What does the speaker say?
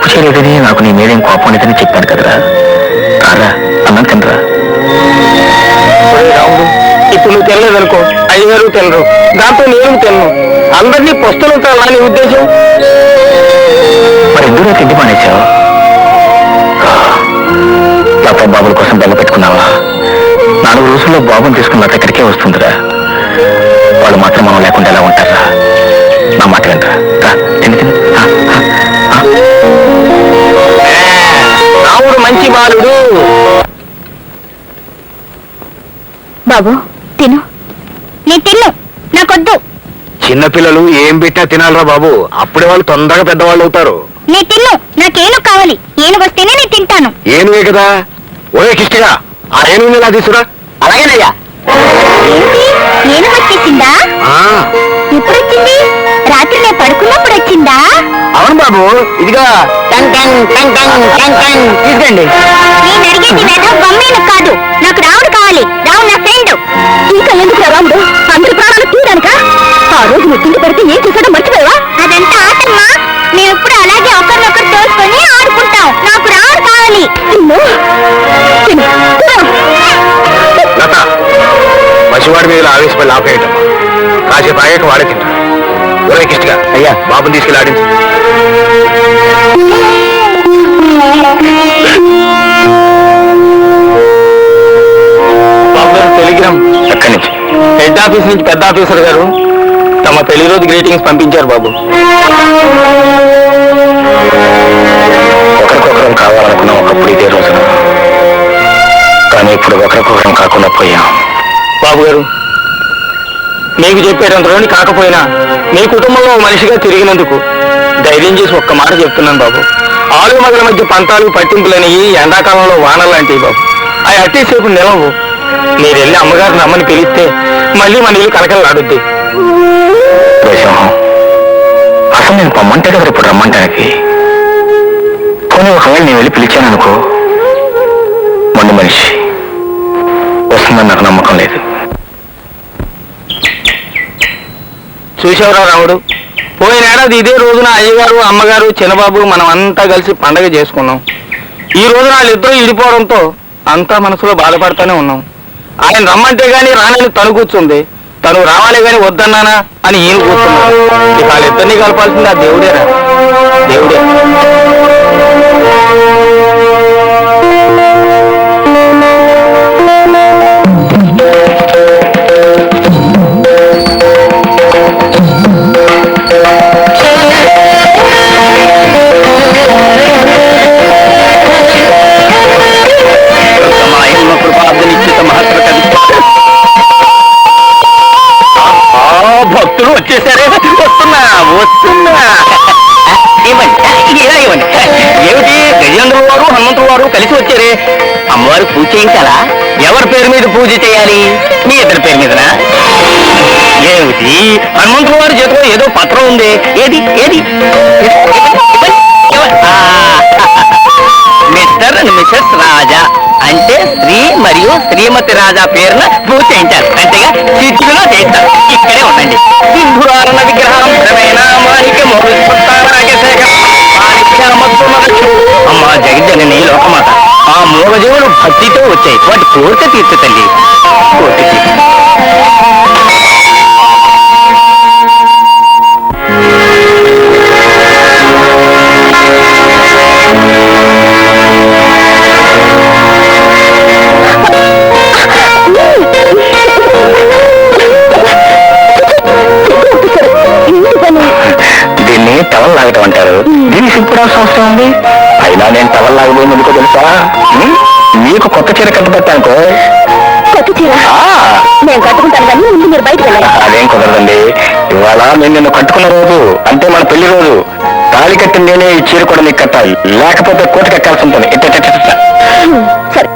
తప్పు చేయలేదని నాకు నీ మీదేం కోపం లేదని చెప్పాను కదరా. రారా అన్నం తినరా. రాముడు, ఇప్పుడు నువ్వు తినలేదనుకో, అయ్యగారు తినరు, దాంతో నేను తినను. అందరినీ పస్తులుంటావా నీ ఉద్దేశం? మరి ఎందులో తిండి మానేశావు? లత బాబుల కోసం బెల్ల పెట్టుకున్నావా? 4 రోజుల్లో బాబుని తీసుకున్న లత ఇక్కడికే వస్తుందిరా. వాళ్ళు మాత్రం మనం లేకుండా ఎలా ఉంటారా? నా మాట వినరా. తిని తిని. రాముడు మంచి బాలుడు. బాబు తిను. నేను తిన్ను, నాకొద్దు. చిన్నపిల్లలు ఏం పెట్టినా తినాలరా బాబు, అప్పుడే వాళ్ళు తొందరగా పెద్దవాళ్ళు అవుతారు. నీ తిన్ను, నాకేను కావాలి. ఏను వస్తేనే నేను తింటాను. ఏనుగే కదా. ఒరే కిష్టిగా, ఆ ఏనుగుని ఇలా తీసుకురా. అలాగేనయ్యా. ఏను వచ్చేసిందా? ఎప్పుడు వచ్చింది? రాత్రి నేను పడుకున్నప్పుడు వచ్చిందా? అవును బాబు, ఇదిగా తీసుకోండి. నేను అడిగేది వేద బొమ్మేను కాదు, నాకు రాముడు కావాలి. రాముడు నా ఫ్రెండ్. ఇంకా ఎందుకు రాముడు? అందరి ప్రాణాలు తీయడానిక? ఆ రోజు నువ్వు తిండి పెడితే ఏం చేశాడో మర్చిపోయావా? అదంతా ఆటమ్మా. మేము ఎప్పుడు అలాగే ఒకరినొకరు తోసుకొని ఆడుకుంటాం. నాకు రాముడు కావాలి. లత, పసివాడి మీద ఆవేశపడి ఆపేయటమ్మా. కాసేపు ఆగాక వాడే తింటా. ఒరే కిష్టిగా, అయ్యా బాబుని తీసుకెళ్ళి ఆడించు. బాబు గారు టెలిగ్రామ్. ఎక్కడి నుంచి? హెడ్ ఆఫీస్ నుంచి పెద్ద ఆఫీసర్ గారు తమ పెళ్లి రోజు గ్రీటింగ్స్ పంపించారు బాబు. ఒకరికొకరం కావాలనుకున్నాం ఒకప్పుడు ఇదే రోజున, కానీ ఇప్పుడు ఒకరికొకరం కాకుండా పోయాం. బాబు గారు, మీకు చెప్పేటంతలోని కాకపోయినా మీ కుటుంబంలో మనిషిగా తిరిగినందుకు ధైర్యం చేసి ఒక్క మాట చెప్తున్నాను బాబు. ఆలు మగల మధ్య పంతాలు పట్టింపులనేవి ఎండాకాలంలో వానలు లాంటివి బాబు. అవి అట్టేసేపు నిలవు. మీరు వెళ్ళి అమ్మగారిని రమ్మని పిలిస్తే మళ్ళీ మన ఇల్లు కలకలలాడుద్ది. అసలు నేను పొమ్మంటే కదా ఇప్పుడు రమ్మంటానికి. పోనీ ఒకవేళ నేను వెళ్ళి పిలిచాను అనుకో, మొండి మనిషి వస్తుందని నాకు నమ్మకం లేదు. చూసేవరా రాముడు, పోయిన ఏడాది ఇదే రోజున అయ్యగారు అమ్మగారు చిన్నబాబు మనం అంతా కలిసి పండగ చేసుకున్నాం. ఈ రోజున వాళ్ళిద్దరూ ఇడిపోవడంతో అంతా మనసులో బాధపడతానే ఉన్నాం. ఆయన రమ్మంటే గాని రానని తను కూర్చుంది, తను రావాలి గాని వద్దన్నానా అని ఈయన కూర్చున్నాడు. ఇక వాళ్ళిద్దరినీ కలపాల్సింది ఆ దేవుడేరా, దేవుడే. భక్తులు వచ్చేసారే, వస్తున్నా వస్తున్నా. ఏమిటి గజేంద్ర వారు హనుమంతుడు వారు కలిసి వచ్చారే? అమ్మవారు పూజ చేయించాలా? ఎవరి పేరు మీద పూజ చేయాలి? మీ ఇద్దరి పేరు మీదనా? ఏమిటి హనుమంతుడు వారి చేతిలో ఏదో పత్రం ఉంది, ఏది ఏది? మిస్టర్ అండ్ మిసెస్ రాజా అంటే శ్రీ మరియు శ్రీమతి రాజా పేరున పూజ చేయించారు. అంతేగా చిట్టులో చేస్తారు. ఇక్కడే ఉండండి. సింధురారణ విగ్రహం అమ్మా జగజ్జనని లోకమాత, ఆ మూగజీవులు భక్తితో వచ్చాయి. వాటి కోరిక తీర్చు తల్లి, కోరిక తీర్చు. దీన్ని టవల్ లాగటం అంటారు. దీన్ని సిగ్గుపడాల్సిన అవసరం ఉంది. అయినా నేను టవల్ లాగబోయింది ఎందుకో తెలుసా? మీకు కొత్త చీర కట్టుబెట్టానుకో. కొత్త చీర నేను కట్టుకుంటాను కానీ ముందు మీరు బయటకు వెళ్ళాలి. అదేం కుదరదండి. ఇవాళ నేను నిన్ను కట్టుకున్న రోజు, అంటే మన పెళ్లి రోజు. తాళి కట్టిన నేనే ఈ చీర కూడా నీకు కట్టాలి, లేకపోతే కోటికి ఎక్కాల్సి ఉంటుంది. సరే